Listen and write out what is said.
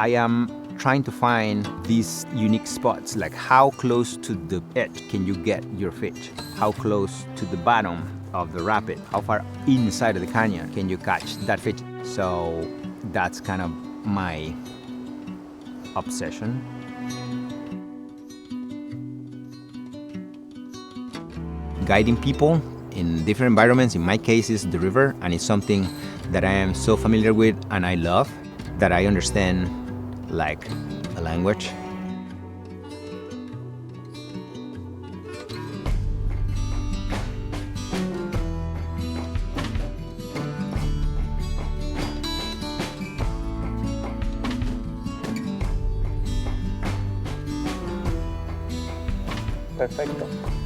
I am trying to find these unique spots, like how close to the edge can you get your fish? How close to the bottom of the rapid? How far inside of the canyon can you catch that fish? So that's kind of my obsession. Guiding people in different environments, in my case is the river, and it's something that I am so familiar with and I love that I understand like a language. Perfecto.